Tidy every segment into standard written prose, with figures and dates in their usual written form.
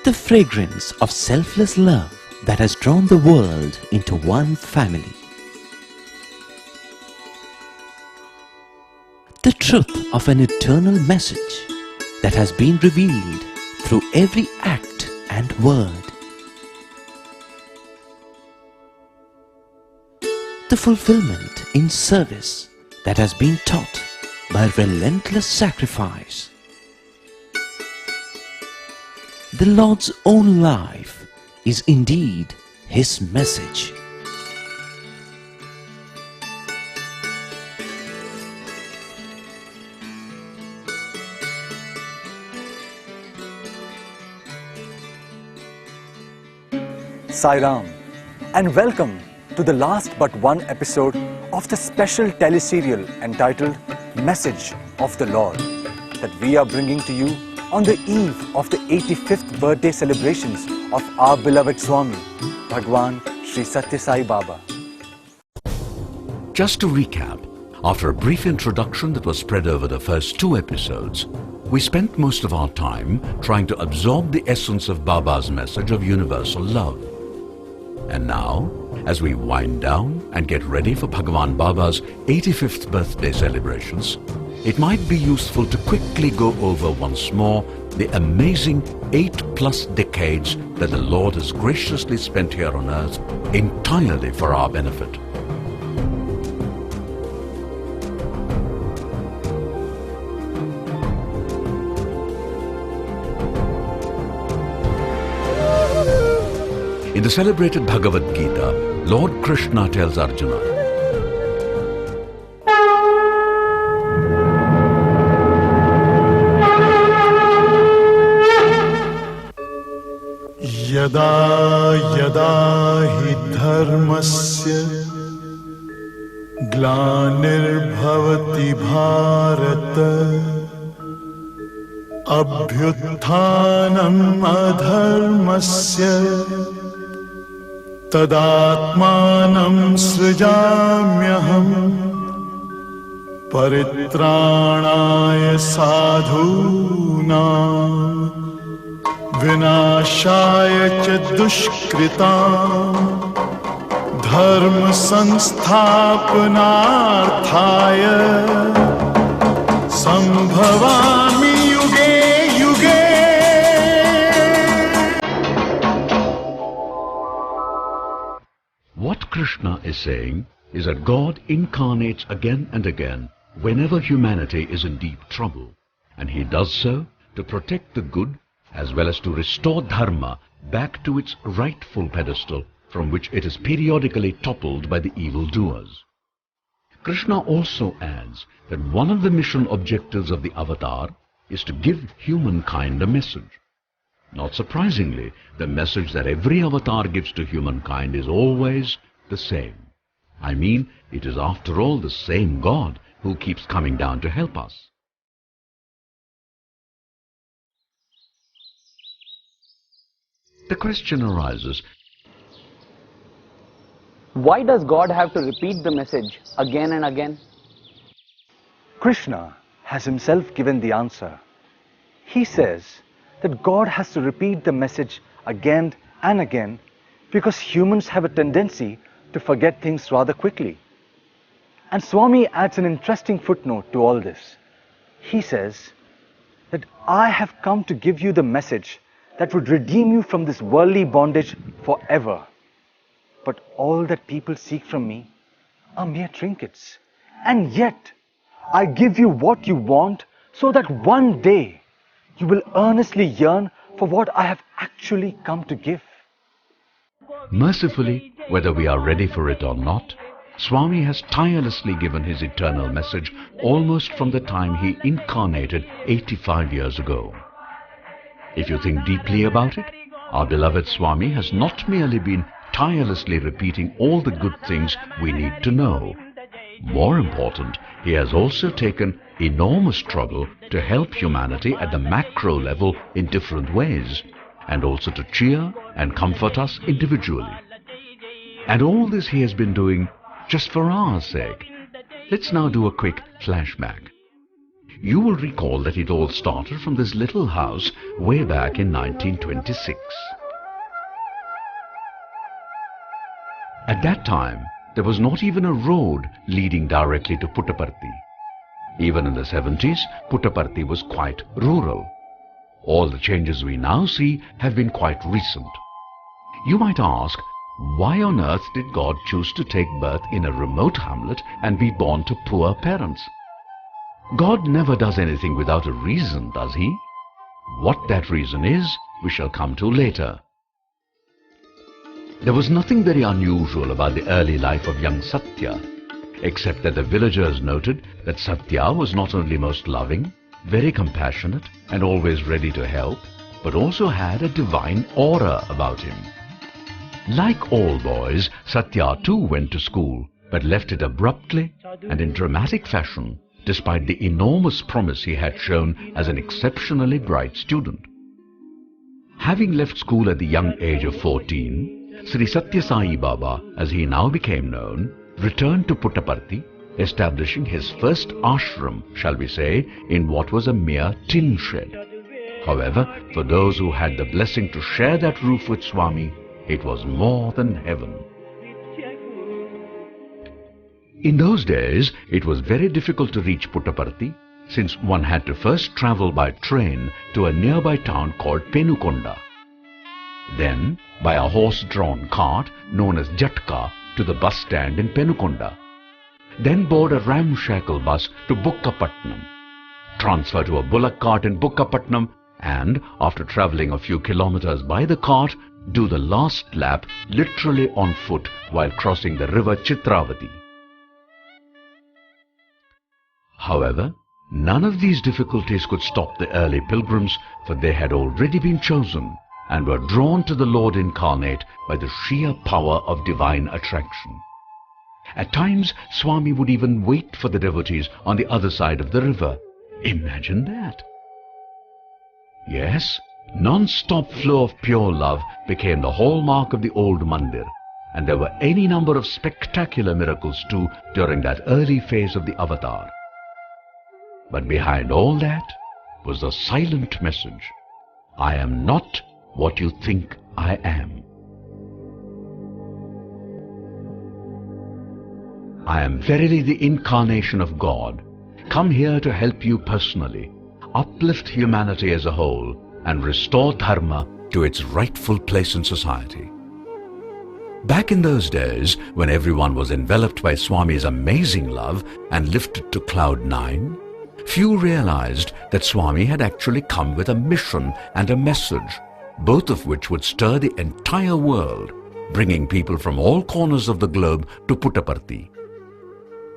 The fragrance of selfless love that has drawn the world into one family. The truth of an eternal message that has been revealed through every act and word. The fulfillment in service that has been taught by relentless sacrifice. The Lord's own life is indeed His message. Sai Ram, and welcome to the last but one episode of the special teleserial entitled Message of the Lord that we are bringing to you on the eve of the 85th birthday celebrations of our beloved Swami, Bhagwan Sri Sathya Sai Baba. Just to recap, after a brief introduction that was spread over the first two episodes, we spent most of our time trying to absorb the essence of Baba's message of universal love. And now, as we wind down and get ready for Bhagwan Baba's 85th birthday celebrations, it might be useful to quickly go over once more the amazing 8+ decades that the Lord has graciously spent here on earth entirely for our benefit. In the celebrated Bhagavad Gita, Lord Krishna tells Arjuna, Yada yada hi dharmasya glanir-bhavati bharata abhyutthanam adharmasya tadatmanam srijamyaham paritranaya sadhunam vinashaya cha dushkritam dharma sansthapanarthaya sambhavami yuge yuge. what Krishna is saying is that God incarnates again and again whenever humanity is in deep trouble, and He does so to protect the good as well as to restore dharma back to its rightful pedestal from which it is periodically toppled by the evildoers. Krishna also adds that one of the mission objectives of the avatar is to give humankind a message. Not surprisingly, the message that every avatar gives to humankind is always the same. I mean, it is after all the same God who keeps coming down to help us. The question arises, why does God have to repeat the message again and again? Krishna has himself given the answer. He says that God has to repeat the message again and again because humans have a tendency to forget things rather quickly. And Swami adds an interesting footnote to all this. He says that I have come to give you the message that would redeem you from this worldly bondage forever. But all that people seek from me are mere trinkets. And yet, I give you what you want so that one day you will earnestly yearn for what I have actually come to give. mercifully, whether we are ready for it or not, Swami has tirelessly given his eternal message almost from the time he incarnated 85 years ago. If you think deeply about it, our beloved Swami has not merely been tirelessly repeating all the good things we need to know. More important, he has also taken enormous trouble to help humanity at the macro level in different ways, and also to cheer and comfort us individually. And all this he has been doing just for our sake. Let's now do a quick flashback. you will recall that it all started from this little house way back in 1926. At that time, there was not even a road leading directly to Puttaparthi. Even in the 70s, Puttaparthi was quite rural. All the changes we now see have been quite recent. You might ask, why on earth did God choose to take birth in a remote hamlet and be born to poor parents? God never does anything without a reason, does he? What that reason is, we shall come to later. There was nothing very unusual about the early life of young Sathya, except that the villagers noted that Sathya was not only most loving, very compassionate and always ready to help, but also had a divine aura about him. Like all boys, Sathya too went to school, but left it abruptly and in dramatic fashion, despite the enormous promise he had shown as an exceptionally bright student. Having left school at the young age of 14, Sri Sathya Sai Baba, as he now became known, returned to Puttaparthi, establishing his first ashram, shall we say, in what was a mere tin shed. However, for those who had the blessing to share that roof with Swami, it was more than heaven. In those days, it was very difficult to reach Puttaparthi, since one had to first travel by train to a nearby town called Penukonda. Then, by a horse-drawn cart known as Jatka to the bus stand in Penukonda. Then board a ramshackle bus to Bukkapatnam, transfer to a bullock cart in Bukkapatnam, and, after travelling a few kilometres by the cart, do the last lap literally on foot while crossing the river Chitravati. However, none of these difficulties could stop the early pilgrims, for they had already been chosen and were drawn to the Lord incarnate by the sheer power of divine attraction. At times, Swami would even wait for the devotees on the other side of the river. Imagine that! Yes, non-stop flow of pure love became the hallmark of the old mandir, and there were any number of spectacular miracles too during that early phase of the avatar. But behind all that was the silent message, I am not what you think I am. I am verily the incarnation of God, come here to help you personally, uplift humanity as a whole, and restore dharma to its rightful place in society. Back in those days, when everyone was enveloped by Swami's amazing love and lifted to cloud 9, few realized that Swami had actually come with a mission and a message, both of which would stir the entire world, bringing people from all corners of the globe to Puttaparthi.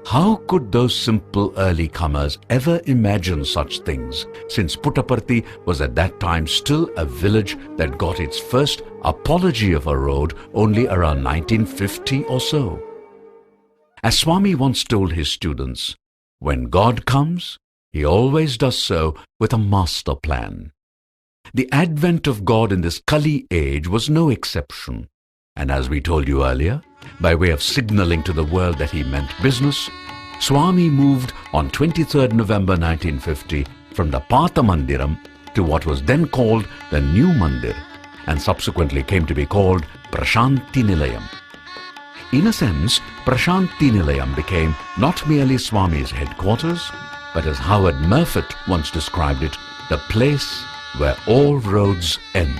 How could those simple early comers ever imagine such things, since Puttaparthi was at that time still a village that got its first apology of a road only around 1950 or so? As Swami once told his students, when God comes, he always does so with a master plan. The advent of God in this Kali age was no exception, and as we told you earlier, by way of signalling to the world that he meant business, Swami moved on 23rd November 1950 from the Pata Mandiram to what was then called the New Mandir, and subsequently came to be called Prashanti Nilayam. In a sense, Prashanti Nilayam became not merely Swami's headquarters, but as Howard Murfitt once described it, the place where all roads end.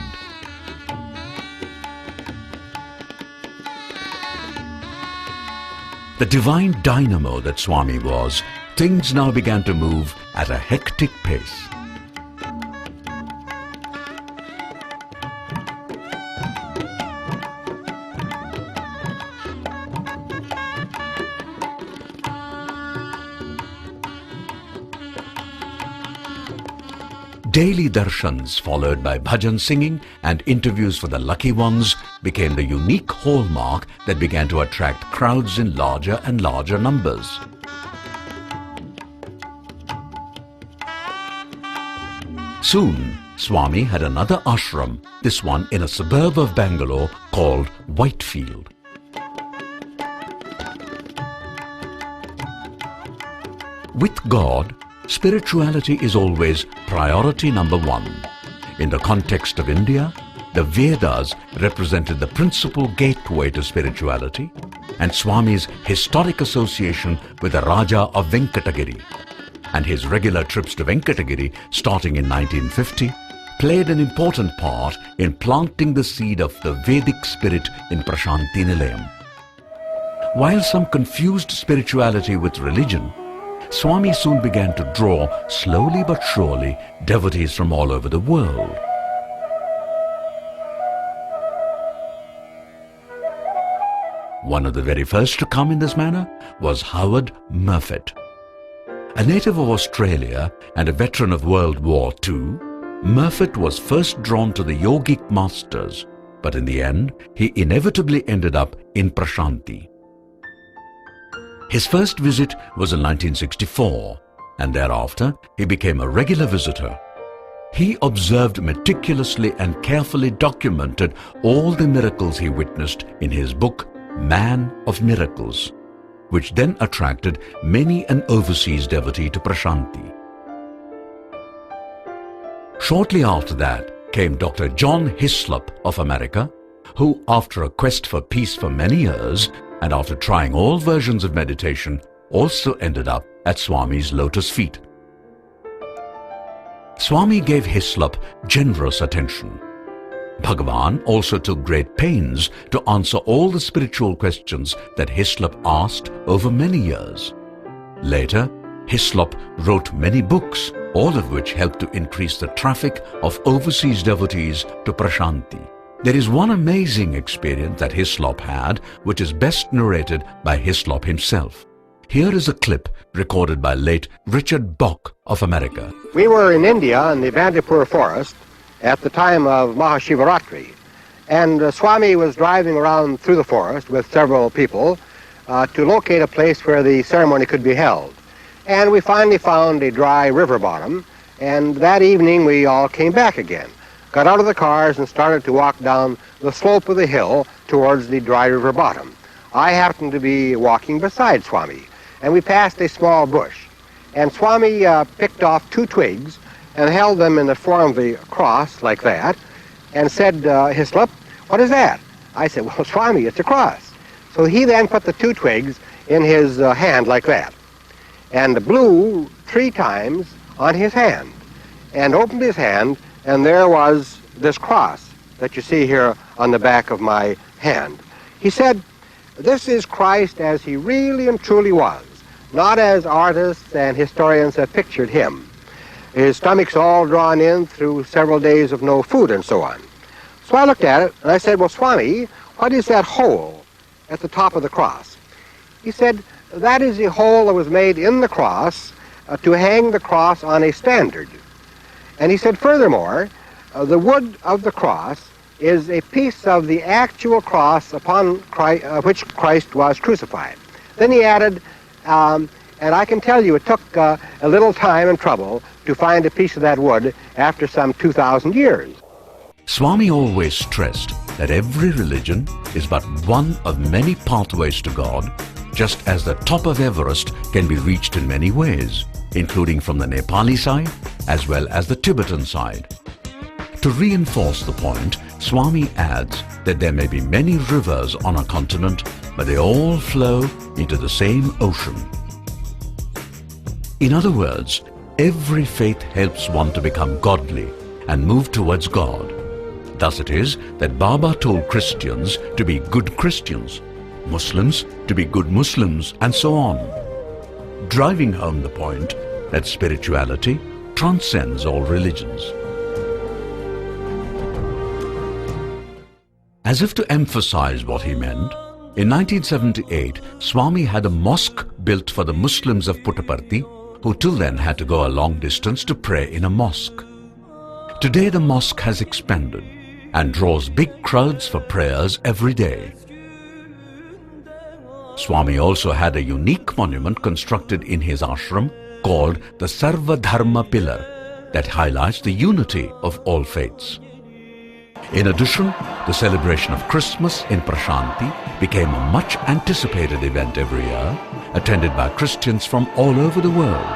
The divine dynamo that Swami was, things now began to move at a hectic pace. Daily darshans followed by bhajan singing and interviews for the lucky ones became the unique hallmark that began to attract crowds in larger and larger numbers. Soon, Swami had another ashram, this one in a suburb of Bangalore called Whitefield. With God, spirituality is always priority number one. In the context of India, the Vedas represented the principal gateway to spirituality, and Swami's historic association with the Raja of Venkatagiri and his regular trips to Venkatagiri starting in 1950 played an important part in planting the seed of the Vedic spirit in Prashanti Nilayam. While some confused spirituality with religion, Swami soon began to draw, slowly but surely, devotees from all over the world. One of the very first to come in this manner was Howard Murfitt. A native of Australia and a veteran of World War II, Murfitt was first drawn to the yogic masters, but in the end, he inevitably ended up in Prashanti. His first visit was in 1964, and thereafter he became a regular visitor. He observed meticulously and carefully documented all the miracles he witnessed in his book, Man of Miracles, which then attracted many an overseas devotee to Prashanti. Shortly after that came Dr. John Hislop of America, who, after a quest for peace for many years and after trying all versions of meditation, also ended up at Swami's lotus feet. Swami gave Hislop generous attention. Bhagavan also took great pains to answer all the spiritual questions that Hislop asked over many years. Later, Hislop wrote many books, all of which helped to increase the traffic of overseas devotees to Prashanti. There is one amazing experience that Hislop had, which is best narrated by Hislop himself. Here is a clip recorded by late Richard Bock of America. We were in India in the Bandipur forest at the time of Mahashivaratri, and Swami was driving around through the forest with several people to locate a place where the ceremony could be held. And we finally found a dry river bottom, and that evening we all came back again, got out of the cars and started to walk down the slope of the hill towards the dry river bottom. I happened to be walking beside Swami, and we passed a small bush, and Swami picked off 2 twigs and held them in the form of a cross like that, and said, Hislop, what is that? I said, well, Swami, it's a cross. So he then put the 2 twigs in his hand like that, and blew 3 times on his hand, and opened his hand, and there was this cross that you see here on the back of my hand. He said, this is Christ as he really and truly was, not as artists and historians have pictured him. His stomach's all drawn in through several days of no food and so on. So I looked at it and I said, well, Swami, what is that hole at the top of the cross? He said, that is the hole that was made in the cross to hang the cross on a standard. And he said, furthermore, the wood of the cross is a piece of the actual cross upon which Christ was crucified. Then he added, and I can tell you it took a little time and trouble to find a piece of that wood after some 2,000 years. Swami always stressed that every religion is but one of many pathways to God, just as the top of Everest can be reached in many ways, including from the Nepali side as well as the Tibetan side. To reinforce the point, Swami adds that there may be many rivers on a continent, but they all flow into the same ocean. In other words, every faith helps one to become godly and move towards God. Thus it is that Baba told Christians to be good Christians, Muslims to be good Muslims, and so on, driving home the point that spirituality transcends all religions. As if to emphasize what he meant, in 1978, Swami had a mosque built for the Muslims of Puttaparthi, who till then had to go a long distance to pray in a mosque. Today the mosque has expanded and draws big crowds for prayers every day. Swami also had a unique monument constructed in his ashram called the Sarva Dharma Pillar that highlights the unity of all faiths. In addition, the celebration of Christmas in Prashanti became a much anticipated event every year, attended by Christians from all over the world.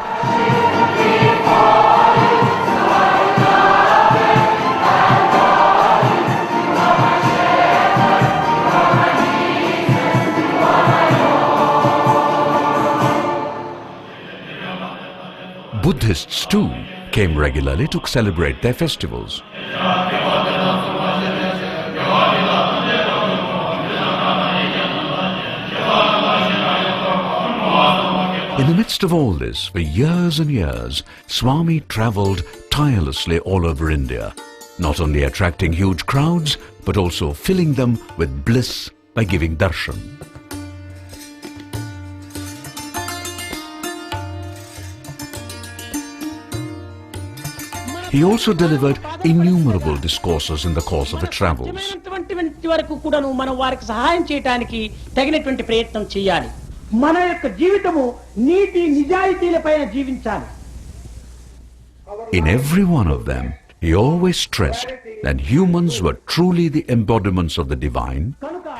tourists too came regularly to celebrate their festivals. In the midst of all this, for years and years, Swami travelled tirelessly all over India, not only attracting huge crowds, but also filling them with bliss by giving darshan. He also delivered innumerable discourses in the course of his travels. In every one of them, he always stressed that humans were truly the embodiments of the divine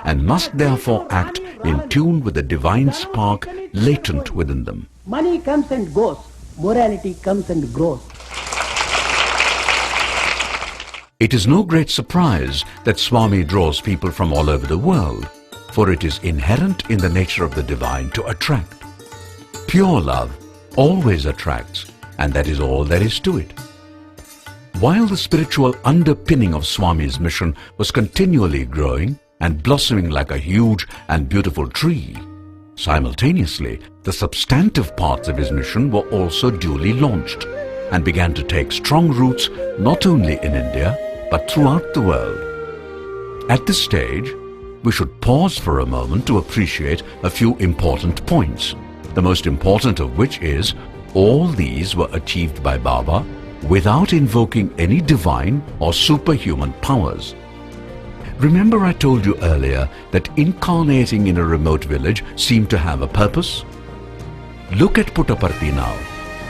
and must therefore act in tune with the divine spark latent within them. Money comes and goes, morality comes and grows. It is no great surprise that Swami draws people from all over the world, for it is inherent in the nature of the divine to attract. Pure love always attracts, and that is all there is to it. While the spiritual underpinning of Swami's mission was continually growing and blossoming like a huge and beautiful tree, simultaneously the substantive parts of his mission were also duly launched and began to take strong roots not only in India but throughout the world. At this stage, we should pause for a moment to appreciate a few important points, the most important of which is all these were achieved by Baba without invoking any divine or superhuman powers. Remember I told you earlier that incarnating in a remote village seemed to have a purpose? Look at Puttaparthi now.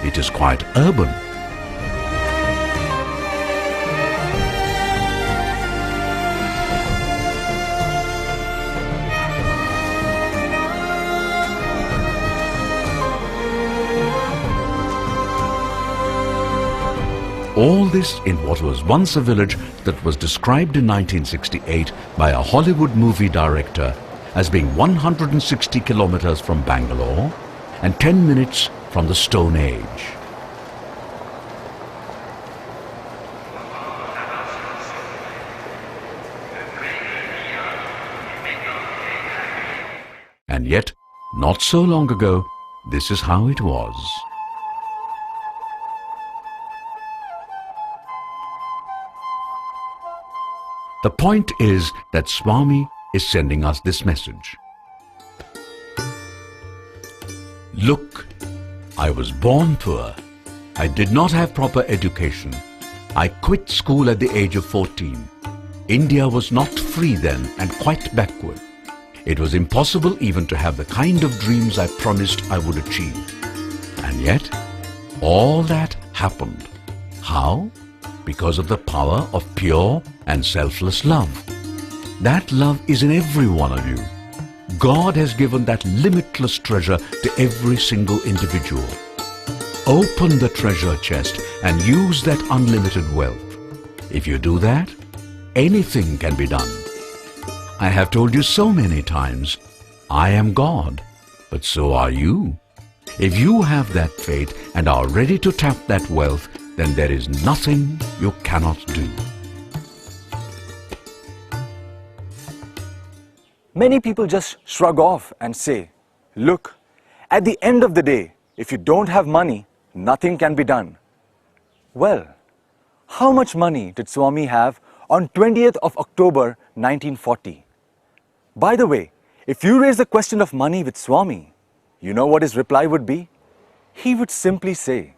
It is quite urban. All this in what was once a village that was described in 1968 by a Hollywood movie director as being 160 kilometers from Bangalore and 10 minutes from the Stone Age. And yet, not so long ago, this is how it was. The point is that Swami is sending us this message. Look, I was born poor. I did not have proper education. I quit school at the age of 14. India was not free then and quite backward. It was impossible even to have the kind of dreams I promised I would achieve. And yet, all that happened. How? Because of the power of pure and selfless love. That love is in every one of you. God has given that limitless treasure to every single individual. Open the treasure chest and use that unlimited wealth. If you do that, anything can be done. I have told you so many times, I am God, but so are you. If you have that faith and are ready to tap that wealth, then there is nothing you cannot do. Many people just shrug off and say, look, at the end of the day, if you don't have money, nothing can be done. Well, how much money did Swami have on 20th of October 1940? By the way, if you raise the question of money with Swami, you know what his reply would be? He would simply say,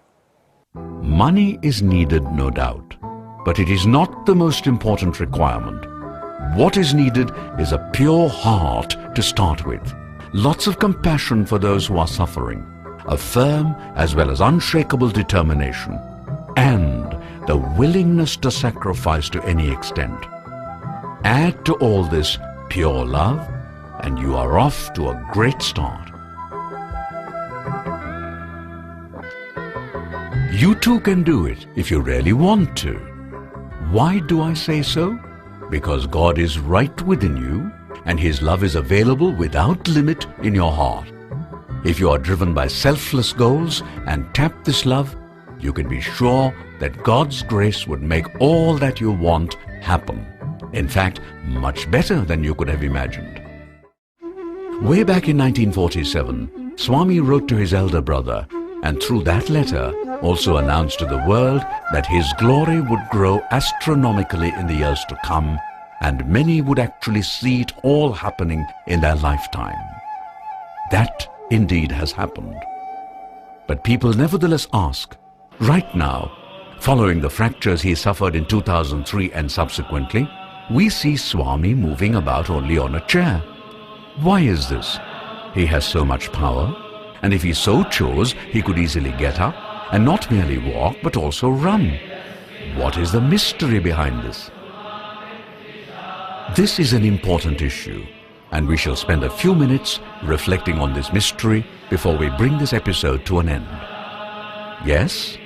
money is needed, no doubt, but it is not the most important requirement. What is needed is a pure heart to start with, lots of compassion for those who are suffering, a firm as well as unshakable determination, and the willingness to sacrifice to any extent. Add to all this pure love, and you are off to a great start. You too can do it if you really want to. Why do I say so? Because God is right within you and His love is available without limit in your heart. If you are driven by selfless goals and tap this love, you can be sure that God's grace would make all that you want happen. In fact, much better than you could have imagined. Way back in 1947, Swami wrote to his elder brother, and through that letter also announced to the world that his glory would grow astronomically in the years to come, and many would actually see it all happening in their lifetime. That indeed has happened. But people nevertheless ask, right now, following the fractures he suffered in 2003 and subsequently, we see Swami moving about only on a chair. Why is this? He has so much power, and if he so chose, he could easily get up and not merely walk but also run. What is the mystery behind this? This is an important issue, and we shall spend a few minutes reflecting on this mystery before we bring this episode to an end. Yes,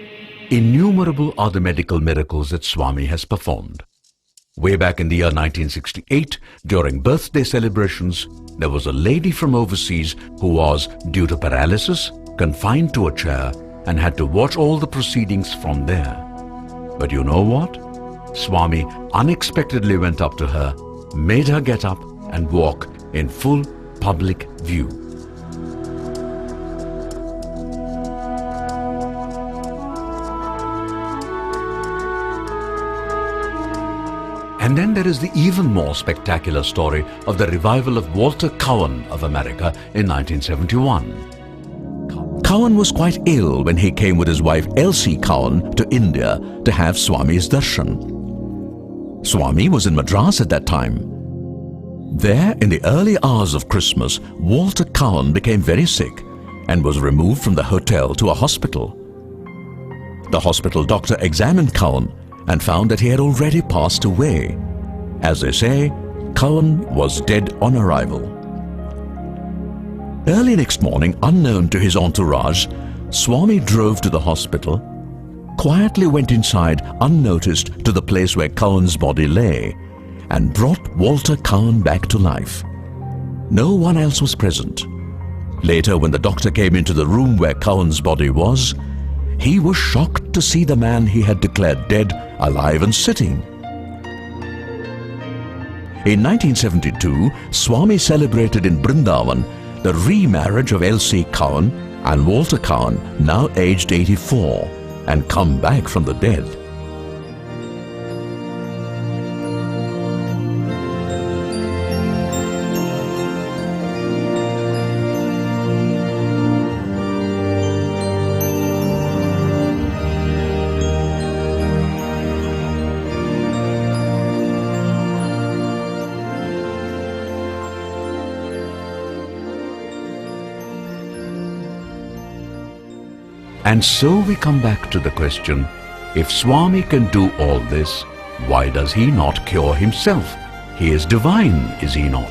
innumerable are the medical miracles that Swami has performed. Way back in the year 1968, during birthday celebrations, there was a lady from overseas who was, due to paralysis, confined to a chair and had to watch all the proceedings from there. But you know what? Swami unexpectedly went up to her, made her get up and walk in full public view. And then there is the even more spectacular story of the revival of Walter Cowan of America in 1971. Cowan was quite ill when he came with his wife Elsie Cowan to India to have Swami's darshan. Swami was in Madras at that time. There, in the early hours of Christmas, Walter Cowan became very sick and was removed from the hotel to a hospital. The hospital doctor examined Cowan and found that he had already passed away. As they say, Cowan was dead on arrival. Early next morning, unknown to his entourage, Swami drove to the hospital, quietly went inside unnoticed to the place where Cowan's body lay, and brought Walter Cowan back to life. No one else was present. Later, when the doctor came into the room where Cowan's body was, he was shocked to see the man he had declared dead alive and sitting. In 1972, Swami celebrated in Brindavan the remarriage of Elsie Cowan and Walter Cowan, now aged 84, and come back from the dead. And so we come back to the question, if Swami can do all this, why does he not cure himself? He is divine, is he not?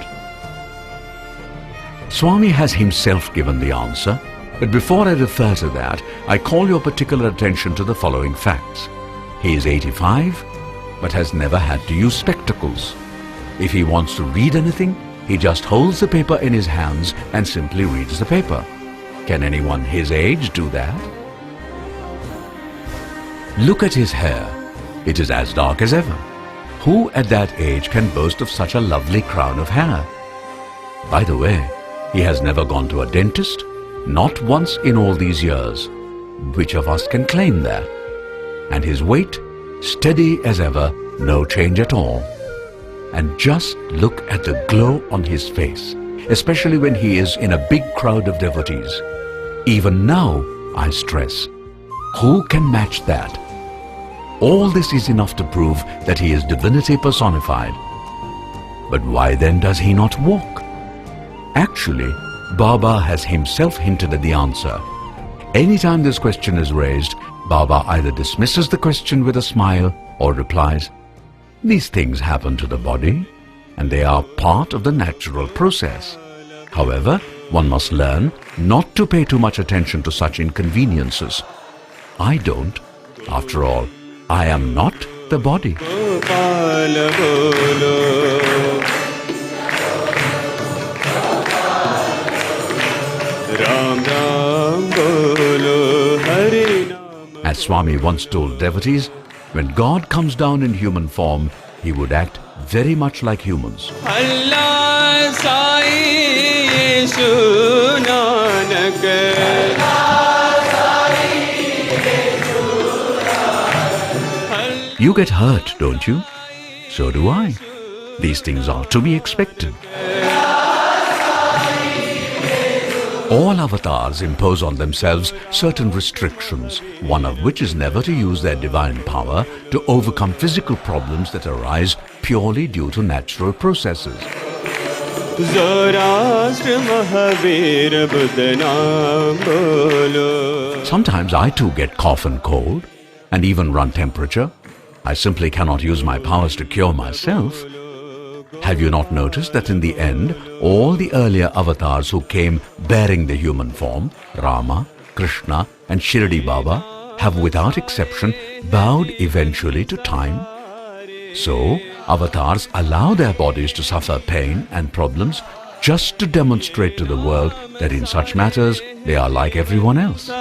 Swami has himself given the answer, but before I refer to that, I call your particular attention to the following facts. He is 85, but has never had to use spectacles. If he wants to read anything, he just holds the paper in his hands and simply reads the paper. Can anyone his age do that? Look at his hair. It is as dark as ever. Who at that age can boast of such a lovely crown of hair? By the way, he has never gone to a dentist, not once in all these years. Which of us can claim that? And his weight, steady as ever, no change at all. And just look at the glow on his face, especially when he is in a big crowd of devotees. Even now, I stress, who can match that? All this is enough to prove that he is divinity personified. But why then does he not walk? Actually, Baba has himself hinted at the answer. Anytime this question is raised, Baba either dismisses the question with a smile or replies, "These things happen to the body, and they are part of the natural process. However, one must learn not to pay too much attention to such inconveniences. I don't. After all, I am not the body." As Swami once told devotees, when God comes down in human form, he would act very much like humans. Allah Sai Yeshu Nanak. You get hurt, don't you? So do I. These things are to be expected. All avatars impose on themselves certain restrictions, one of which is never to use their divine power to overcome physical problems that arise purely due to natural processes. Sometimes I too get cough and cold, and even run temperature. I simply cannot use my powers to cure myself. Have you not noticed that in the end, all the earlier avatars who came bearing the human form, Rama, Krishna and Shirdi Baba, have without exception bowed eventually to time? So, avatars allow their bodies to suffer pain and problems just to demonstrate to the world that in such matters they are like everyone else.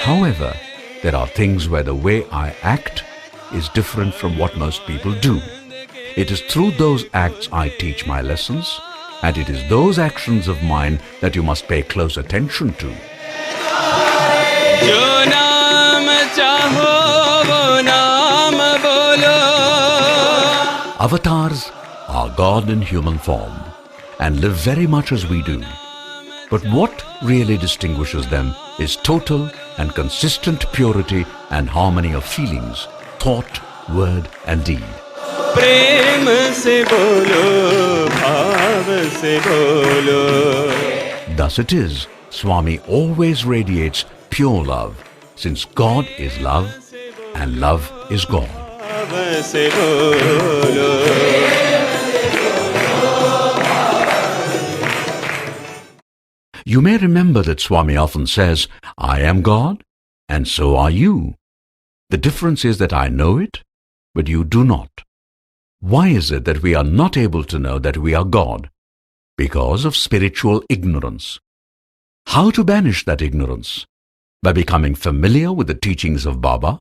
However, there are things where the way I act is different from what most people do. It is through those acts I teach my lessons, and it is those actions of mine that you must pay close attention to. Avatars are God in human form and live very much as we do. But what really distinguishes them is total and consistent purity and harmony of feelings, thought, word and deed. Thus it is, Swami always radiates pure love, since God is love and love is God. You may remember that Swami often says, I am God, and so are you. The difference is that I know it, but you do not. Why is it that we are not able to know that we are God? Because of spiritual ignorance. How to banish that ignorance? By becoming familiar with the teachings of Baba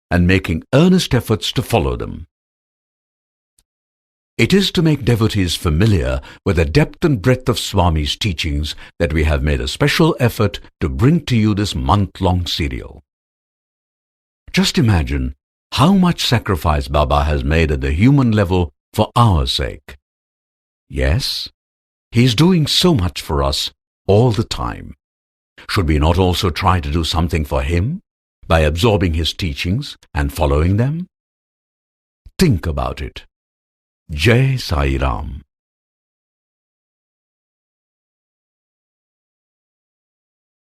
and making earnest efforts to follow them. It is to make devotees familiar with the depth and breadth of Swami's teachings that we have made a special effort to bring to you this month-long serial. Just imagine how much sacrifice Baba has made at the human level for our sake. Yes, he is doing so much for us all the time. Should we not also try to do something for him by absorbing his teachings and following them? Think about it. Jai Sai Ram.